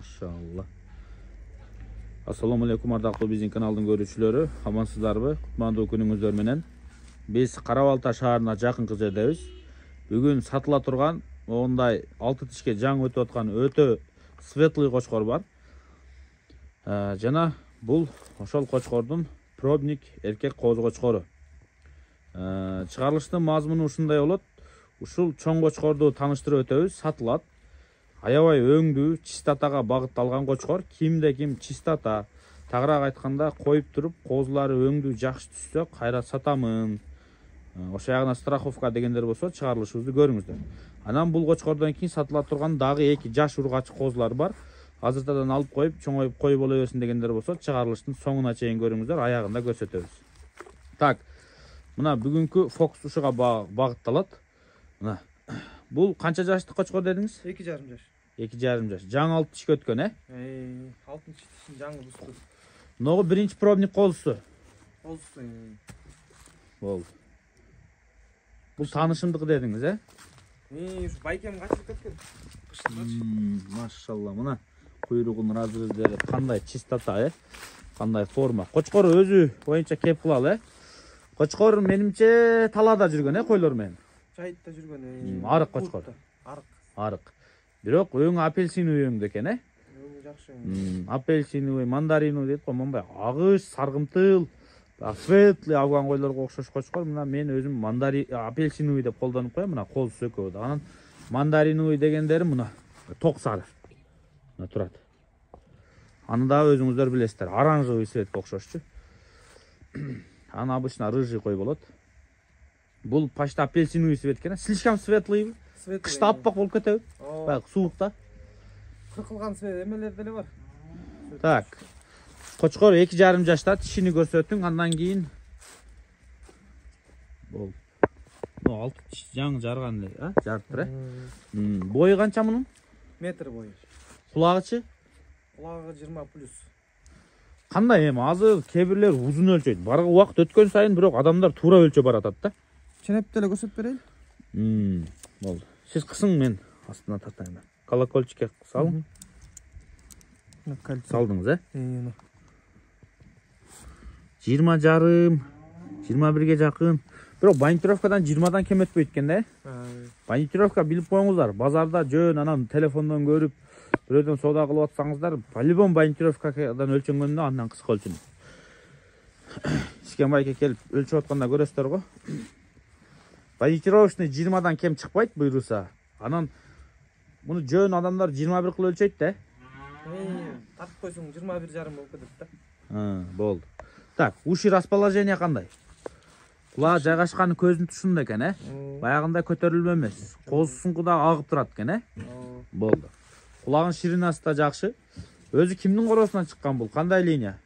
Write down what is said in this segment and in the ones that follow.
Maşallah. Assalamu alaikum ardaqlı bizning kanalдың көрүүчүлөрү. Амансыздарбы? Кутмандуу күнүңүздөр менен. Биз Карабалта шаарына жакынкы жердебиз. Бүгүн сатыла турган мондай 6 тишке жаңы өтүп аткан өтө светлый кочкор бар. Жана бул ошол кочкордун пробник эркек кооз кочкору. Чыгарылыштын мазмуну ушундай болот. Ушул чоң кочкорду тааныштырып өтөбүз, сатылат. Аябай өңдүү, чистатага багытталган кочкор. Кимде ким чистота, тагыраак айтканда коюп туруп, коозулары өңдүү жакшы түшсө, кайра сатамын. Ошо ягына страховка дегендер болсо, чыгарылышыбызды көрүңүздөр. Анан бул кочкордон кийин сатыла турган дагы 2 жаш ургач коозулар бар. Азыртадан алып коюп, чоңоюп коюп боло берсин дегендер болсо, чыгарылыштын соңуна чейин көрүңүздөр, аягында көрсөтөбүз. Так, мына бүгүнкү фокус ушуга багытталат. Мына бул канча жаштык кочкор дедиңиз? 2,5 жаш. 2,5 жаш. Жаңы 6 тишке өткөн, 6 тишин жаңы бусту. Ногу биринчи пробник коозусу. Коозусу. Болду. Бул таанышымдык дедиңиз, Ушу байкем качып кеткен. Машалла, мына куйругун разрезleri кандай чистота, кандай форма. Кочкор өзү боюнча кеп кылалы, Кочкор менимче талаада жүргөн, койлор менен. Чайытта жүргөн. Арык кочкор. Арык. Бирок өң апельсиновый өңдө экен, Өңү жакшы. Апельсиновый, мандариновый дейт го, мондай агыш, саргымтыл, светлый афган койлорго окшош кочкор. Мына мен өзүм апельсиновый деп колдонуп коем, мына коозусу экөө да. Анан мандариновый дегендери мына ток сары. Мына турат. Аны да өзүңүздөр билесиздер, оранжевый цветке окшошчу. Аны обычно рыжий кой болот. Бул почти апельсиновый цвет экен. Слишком светлый. Кышта аппак болуп кетеби? Баягы суукта. Кыркылган цвет эмелер деле бар. Так. Кочкор 2,5 жашта, тишини көрсөтүң, андан кийин бол. Бул 6 тиш жаңы жарган эле, жарыптыр, Бою канча мунун? Метр бою. Кулагычы? Кулагы 20+. Кандай эми азыр кээ бирлер узун өлчөйт. Баргы убакыт өткөн сайын бирок адамдар туура өлчөп баратат да. Ченеп деле көрсөтүп берейин. Болду. Сиз кысың, мен астына тартайын. Колокольчикке салың. Салдыңыз, 20,5, 21ге жакын. Бирок банкировкадан 20дан кем өтпөйт экен да. Банкировка билип коюңуздар. Базарда жөн анан телефондон көрүп, бирөөдөн соода кылып атсаңыздар, по-любому банкировкадан өлчөнгөндө андан кыска өлчөнөт. Ишкен байке келип өлчөп атканда көрөсүздөр го. Банкировочный 20дан кем чыкпайт буйруса. Анан муну жөн адамдар 21 кылып өлчөйт да. Тартып койсоң 21,5 болуп кетет да. Болду. Так, уши расположение кандай? Кулак жайгашканы көздүн тушунда экен, Баягында көтөрүлмө эмес. Коозусунку да агып турат экен, Болду. Кулагын ширинасы да жакшы. Өзү кимдин короосунан чыккан бул? Кандай линия?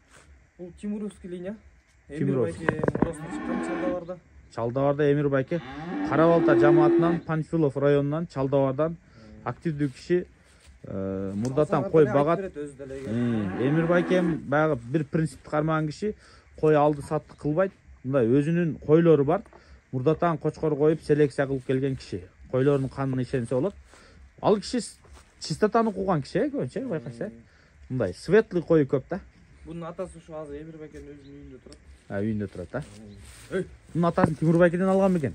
Бул Тимуровский линия. Тимуровский короосунан чыккан Чалдабарда. Чалдабарда Эмир байке Карабалта жамаатынан, Панфилов районунан, Чалдабардан активдүү киши мурдатан кой багат. Эмир байкем баягы бир принципти кармаган киши, кой алды сатты кылбайт. Мындай өзүнүн койлору бар. Мурдатан кочкор коюп селекция кылып келген киши. Койлордун канына ишенсе болот. Ал киши чистотаны кууган киши, көбүнчө байкаса. Мындай светлый кою көп да. Бунун атасы ушу азыр Эмир байкенин өзүнүн үйүндө турат. Үйүндө турат да. Бунун атасын Тимур байкеден алган бекен?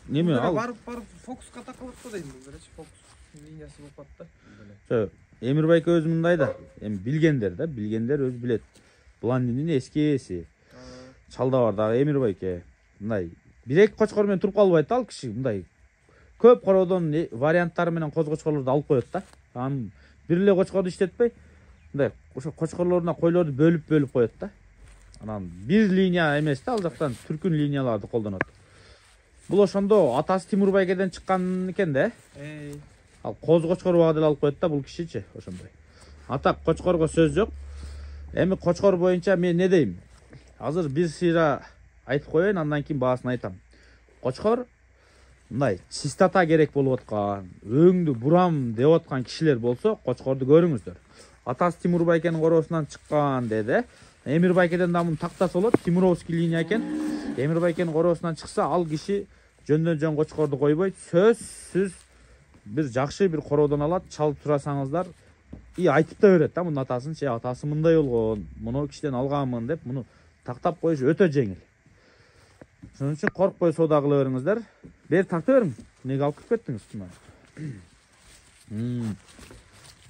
Неме ал? Барып фокуска такылып да дейм, бул беречи фокус линиясы болуп атты. Эмир байке өзү мындай да, эми билгендер өзү билет. Блондиндин эскиси. Чалдабардагы Эмир байке мындай 1-2 кочкор менен туруп калбайт ал киши, мындай көп короодон варианттары менен коз кочкорлорду алып коет да. Анан бир эле кочкорду иштетпей, мындай ошо кочкорлоруна койлорду бөлүп коет да. Анан бир линия эмес да, ал жактан түркүн линияларды колдонот. Бул ошондо атасы Тимур байкеден чыккан экен да. Ал коз кочкор бага деле алып коет да бул кишичи, ошондой. Атак кочкорго сөз жок. Эми кочкор боюнча мен не дейм? Азыр бир сыйра айтып коеюн, андан кийин баасын айтам. Кочкор мындай чистота керек болуп аткан, өңдү бурам деп аткан кишилер болсо, кочкорду көрүңүздөр. Атасы Тимур байкенин короосунан чыккан деди. Эмир байкеден да мунун тактасы болот, Тимуровский линия экен. Эмир байкенин короосунан чыкса, ал киши жөндөн жөн кочкорду койбойт, сөзсүз bir жакшы bir короодон алат, чалып турасаңыздар, и айтып да берет да, мунун атасын, атасы мындай болгон, муну кишиден алганмын деп, муну тактап коюш өтө жеңил. Шунун үчүн коркпой соода кыла бериңиздер. Бери тарта бериң. Неге алып кетип кеттиңиз мына?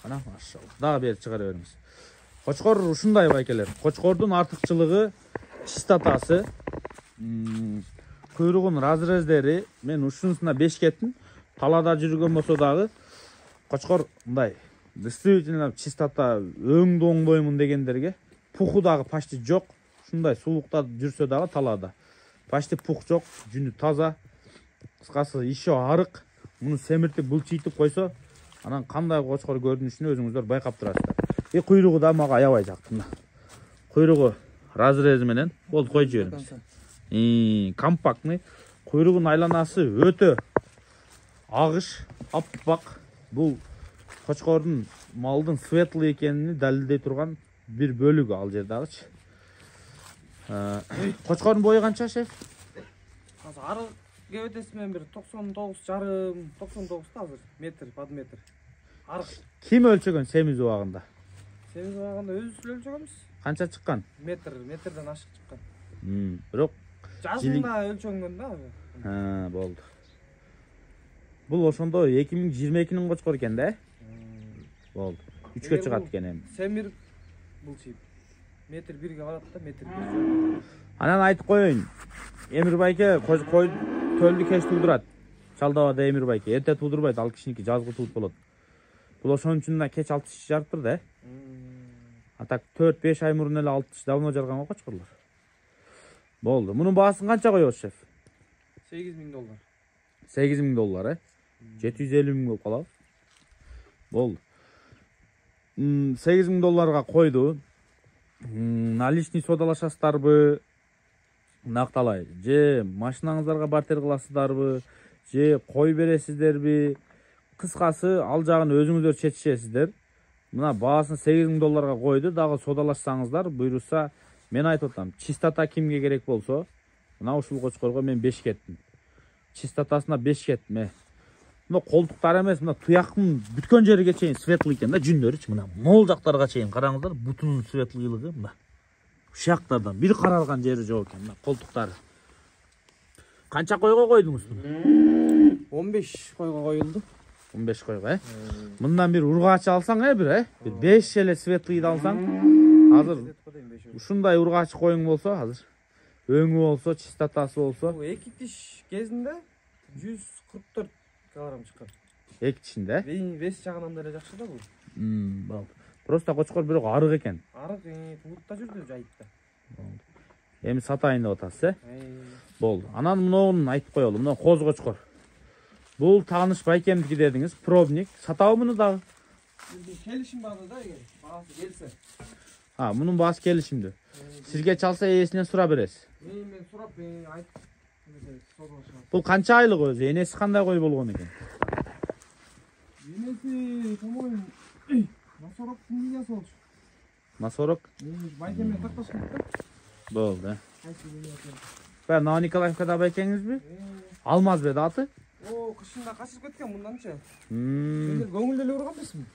Кана, машалла. Дагы бери чыгара бериңиз. Кочкор ушундай байкелер. Кочкордун артыкчылыгы чистотасы, куйругун разрездери. Мен ушунусуна 5 кеттим. Талада жүргөн болсо дагы кочкор мындай действительно чистота өңдү оңдоймун дегендерге пуху дагы почти жок. Ушундай суулукта жүрсө дагы талада почти пух жок, жүнү таза. Кыскасы еще арык. Муну семиртип булчуйтуп койсо, анан кандай кочкор көрүнүшүнү өзүңүздөр байкап турасыздар. Куйругу да мага аябай жакты. Куйругу разрези менен болду, койуп жибериңиз. Компактный. Куйругун айланасы өтө агыш, аппак. Бул кочкордун малдын светлый экенин далилдей турган бир бөлүгү ал жердагычы. Кочкордун бою канча, шеф? Азыр арык кебетеси менен бир 99,5 да азыр метр, под метр. Арык. Ким өлчөгөн семиз убагында? Семиз убагында өзүбүз өлчөгөнбүз. Канча чыккан? Метрден ашык чыккан. Бирок Жазында өлчөнгөн да. Болду. Бул ошондо 2022-нин кочкору экен да? Болду. 3кө чыгат экен эми. Семир бул чип. Метр 1ге барат да, метр 1. Анан айтып коеюн. Эмир байке кой төлдү кеч туудурат. Чалдабада Эмир байке эрте туудурбайт, ал кишиники жазгы тууп болот. Бул ошон үчүн да кеч 6 тиш жарыптыр да. А так 4-5 ай мурун эле 6 тиш давно жарган го кочкорлор. Болду. Мунун баасын канча коебуз, шеф? $8.000. $8.000, 750 миң болуп калабы. Болду. $8.000 койду. Наличный содалашасыздарбы? Накталай. Же машинаңыздарга бартер кыласыздарбы? Же кой бересиздерби? Кыскасы, ал жагын өзүңүздөр чечишесиздер. Мына баасын $8.000 койду. Дагы содалашсаңыздар, буйруса, мен айтып атам, чистота кимге керек болсо, мына ушул кочкорго мен 5 кеттим. Чистотасына 5 кеттим. Мына колтуктар эмес, мына туяктын бүткөн жериге чейин светлый экен да, жүндөрүчү. Мына мол жактарга чейин караңыздар, бутунун светлыйлыгы мына. Ушактардан бир каралган жери жок экен, мына колтуктары. Канча койго койдуңуз муну? 15 койго коюлду. 15 койго, Мындан бир ургач алсаң, бир 5 эле светлыйды алсаң, азыр ушундай ургач коюң болсо, азыр өңү болсо, чистотасы болсо, эки тиш кезинде 144 килограмм чыккан. Эки тишинде? Вес жагынан деле жакшы да бул. Болду. Просто кочкор бирок арык экен. Арык туулукта жүрдү жайытта. Эми сатайын деп атасыз, Болду. Анан мунун айтып коелу. Мына коз кочкор. Бул тааныш байкемдики дедиңиз, пробник. Сатабы муну дагы? Келишим бар да, эгер баасы келсе. Мунун баасы келишимдүү. Сизге чалса ээсинен сурап бересиз. Мен сурап айтып содалашам. Бул канча айлык өзү? Энеси кандай кой болгон экен? Энеси, по-моему, на 40 миңге болчу. На 40? Байкемен такташкан да. Болду. Наа Николаевкада байкеңизби? Алмазбек аты? Кышында качып кеткен мынданчы. Көңүл эле урган эмесми?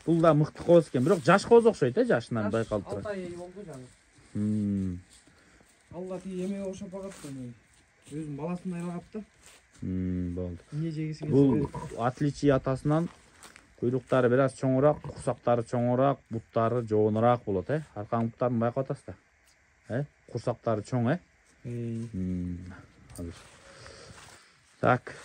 Бул да мыкты коз экен, бирок жаш коз окшойт, жашынан байкалып турат. 6 ай болду жаңы. Алла эме ошо багат да. Өзүнүн баласын айлагат да. Болду. Эмне жегиси келсе. Бул отличие атасынан куйруктары бир аз чоңураак, курсактары чоңураак, буттары жоонураак болот, Арканын буттарын байкап атасыздар. Курсактары чоң, Так.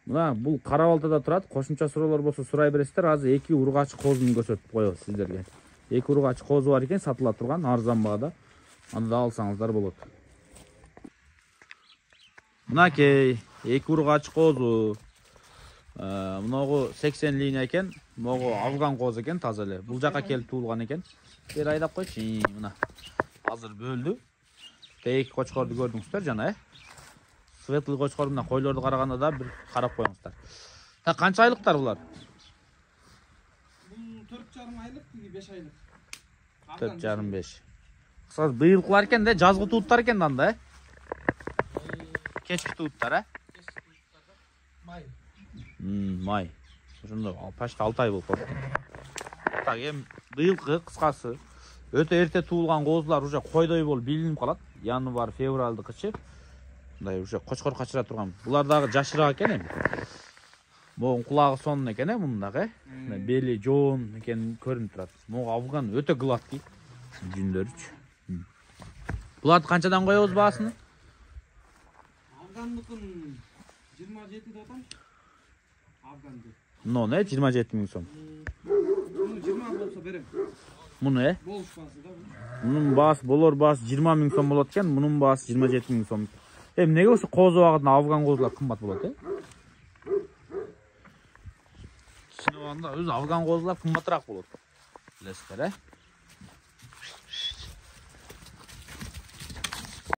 Мына бул кара балтада турат. Кошумча суроолор болсо сурай бересиздер. Азыр 2 ургач козун көрсөтүп коебуз сиздерге. 2 ургач козу бар экен, сатыла турган арзан баада. Аны да алсаңыздар болот. Мынакей 2 ургач козу. Мынагу 80 линия экен. Могу афган коз экен, таза эле. Бул жака келип туулган экен. Бери айдап койчу. Мына. Азыр бөлдү. Эки кочкорду көрдүңүздөр жана, Светлый кочкор менен койлорду караганда да бир карап коюңуздар. Канча айлыктар булар? Бул 4,5 айлык, тиги 5 айлык. 4,5. Кыскасы быйылкылар экен да, жазгы тууттар экен анда, Кечки тууттар, Май. Май. Ошондо почти 6 ай болуп калды. Так, эми быйылкы кыскасы өтө эрте туулган коозулар уже койдой болуп билинип калат. Январь, февралдыкычы. Мындай уже кочкор качыра турган. Булар дагы жашыраак экен эми. Могу кулагы сонун экен мунун дагы. Бели жоон экен көрүнүп турат. Могу афган өтө гладкий жүндөрүчү. Буларды канчадан коебуз баасын? Афгандыкын 27 деп атам. Афганды. Муну 27 000 сом. Муну 20 болсо берем. Муну Болушпасы да бул. Мунун баасы болор баасы 20 000 сом болот экен. Мунун баасы 27 000 сом. Эмнеге ошо кооз убагында афган коозулар кымбат болот Чын убагында өзү афган коозулар кымбатыраак болот. Билесиздер